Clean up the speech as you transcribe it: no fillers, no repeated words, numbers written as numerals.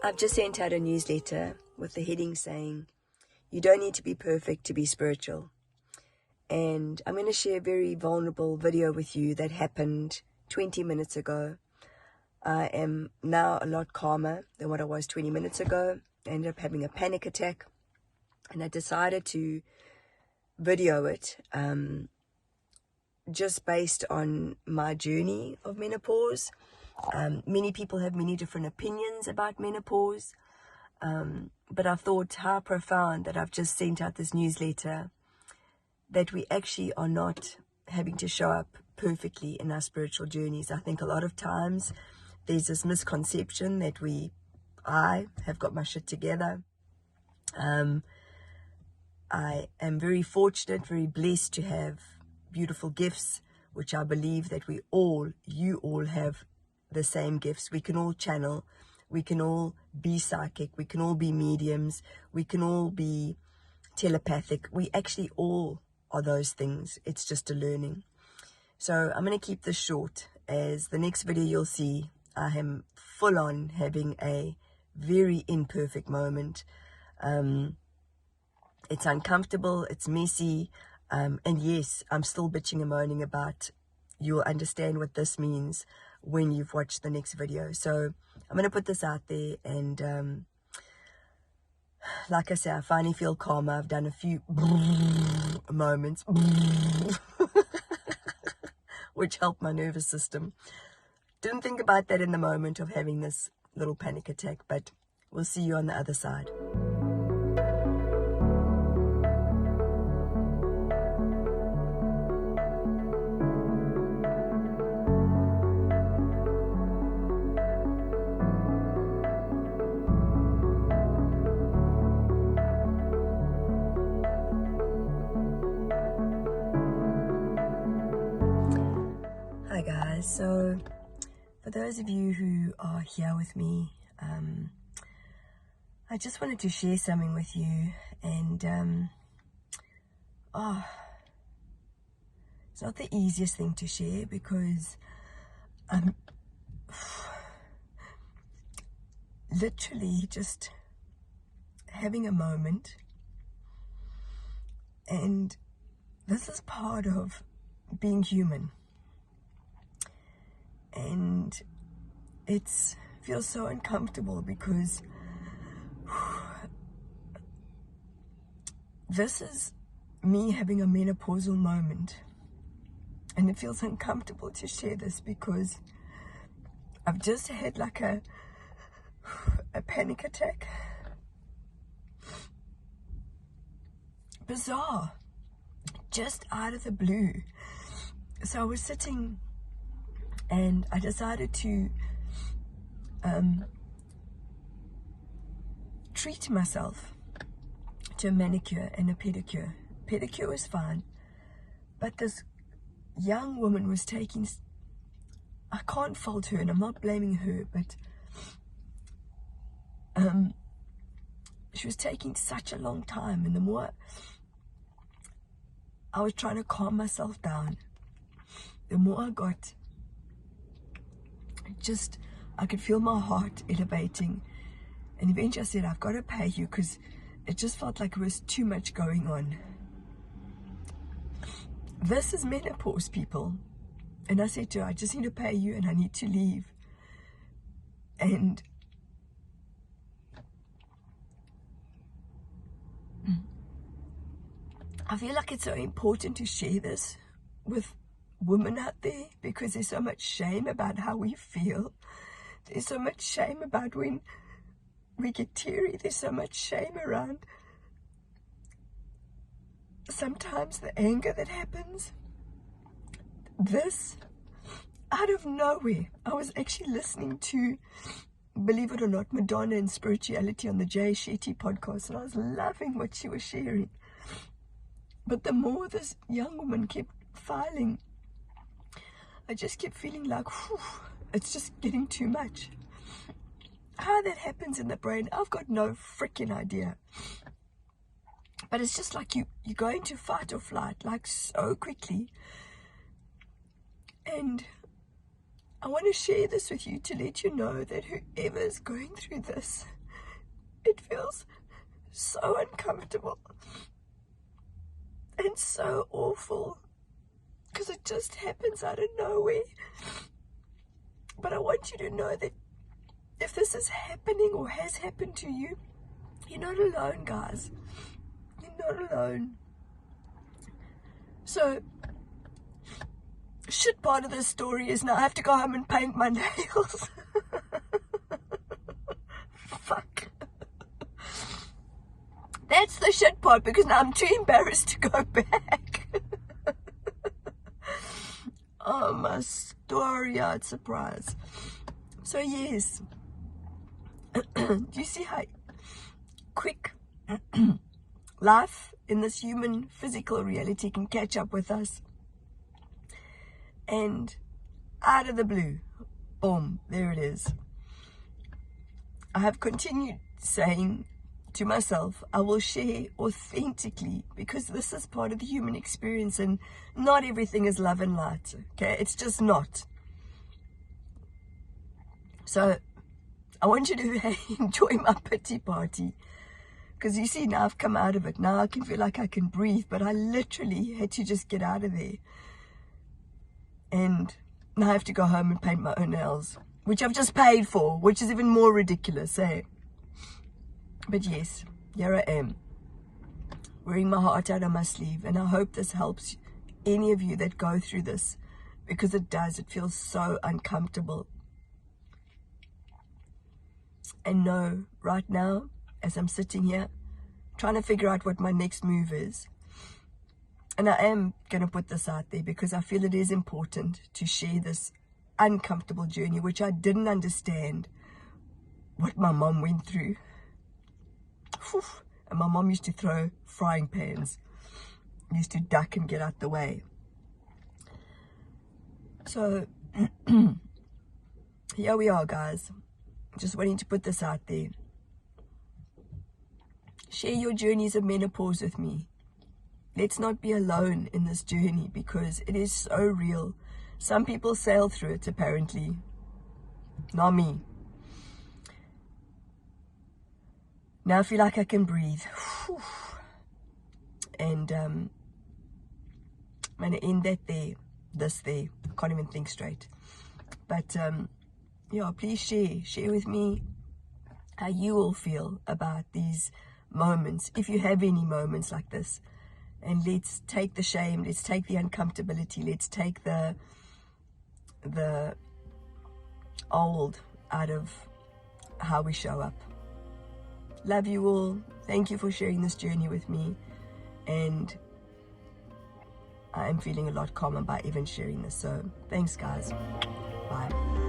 I've just sent out a newsletter with the heading saying, you don't need to be perfect to be spiritual. And I'm going to share a very vulnerable video with you that happened 20 minutes ago. I am now a lot calmer than what I was 20 minutes ago. I ended up having a panic attack, and I decided to video it just based on my journey of menopause. Many people have many different opinions about menopause, but I thought how profound that I've just sent out this newsletter that we actually are not having to show up perfectly in our spiritual journeys. I think a lot of times there's this misconception that I have got my shit together. I am very fortunate, very blessed to have beautiful gifts, which I believe that you all have the same gifts. We can all channel, we can all be psychic, we can all be mediums, we can all be telepathic. We actually all are those things. It's just a learning. So I'm going to keep this short, as the next video you'll see I am full on having a very imperfect moment. It's uncomfortable, it's messy, and yes, I'm still bitching and moaning about. You'll understand what this means when you've watched the next video. So I'm going to put this out there, and like I say, I finally feel calmer. I've done a few moments which helped my nervous system. Didn't think about that in the moment of having this little panic attack, but we'll see you on the other side. Hi guys, so for those of you who are here with me, I just wanted to share something with you, and it's not the easiest thing to share because I'm literally just having a moment, and this is part of being human. And it feels so uncomfortable because this is me having a menopausal moment, and it feels uncomfortable to share this because I've just had like a panic attack. Bizarre, just out of the blue. So I was sitting and I decided to treat myself to a manicure and a pedicure. Pedicure was fine, but this young woman was taking, I can't fault her and I'm not blaming her, but she was taking such a long time, and the more I was trying to calm myself down, the more I got I could feel my heart elevating, and eventually I said, I've got to pay you, because it just felt like it was too much going on. This is menopause, people. And I said to her, I just need to pay you and I need to leave. And I feel like it's so important to share this with women out there, because there's so much shame about how we feel. There's so much shame about when we get teary. There's so much shame around sometimes the anger that happens. This, out of nowhere, I was actually listening to, believe it or not, Madonna and Spirituality on the Jay Shetty podcast, and I was loving what she was sharing. But the more this young woman kept filing, I just kept feeling like, whew, it's just getting too much. How that happens in the brain, I've got no freaking idea. But it's just like you go into fight or flight, like so quickly. And I want to share this with you to let you know that whoever is going through this, it feels so uncomfortable and so awful because it just happens out of nowhere. But I want you to know that if this is happening or has happened to you, you're not alone, guys. You're not alone. So, shit part of this story is now I have to go home and paint my nails. Fuck. That's the shit part, because now I'm too embarrassed to go back. Oh, my story-yard surprise. So yes, do you see how quick life in this human physical reality can catch up with us? And out of the blue, boom, there it is. I have continued saying to myself, I will share authentically, because this is part of the human experience, and not everything is love and light, okay? It's just not. So I want you to enjoy my pity party, because you see, now I've come out of it. Now I can feel like I can breathe, but I literally had to just get out of there. And now I have to go home and paint my own nails, which I've just paid for, which is even more ridiculous, eh? But yes, here I am, wearing my heart out on my sleeve, and I hope this helps any of you that go through this, because it does. It feels so uncomfortable. And know, right now, as I'm sitting here, trying to figure out what my next move is, and I am going to put this out there because I feel it is important to share this uncomfortable journey, which I didn't understand what my mom went through. And my mom used to throw frying pans, used to duck and get out the way. So here we are, guys. Just wanting to put this out there. Share your journeys of menopause with me. Let's not be alone in this journey, because it is so real. Some people sail through it, apparently. Not me. Now I feel like I can breathe. And I'm going to end that there. This there. I can't even think straight. But yeah, please share with me how you all feel about these moments, if you have any moments like this. And let's take the shame, let's take the uncomfortability, let's take the old out of how we show up. Love you all. Thank you for sharing this journey with me. And I am feeling a lot calmer by even sharing this. So thanks, guys. Bye.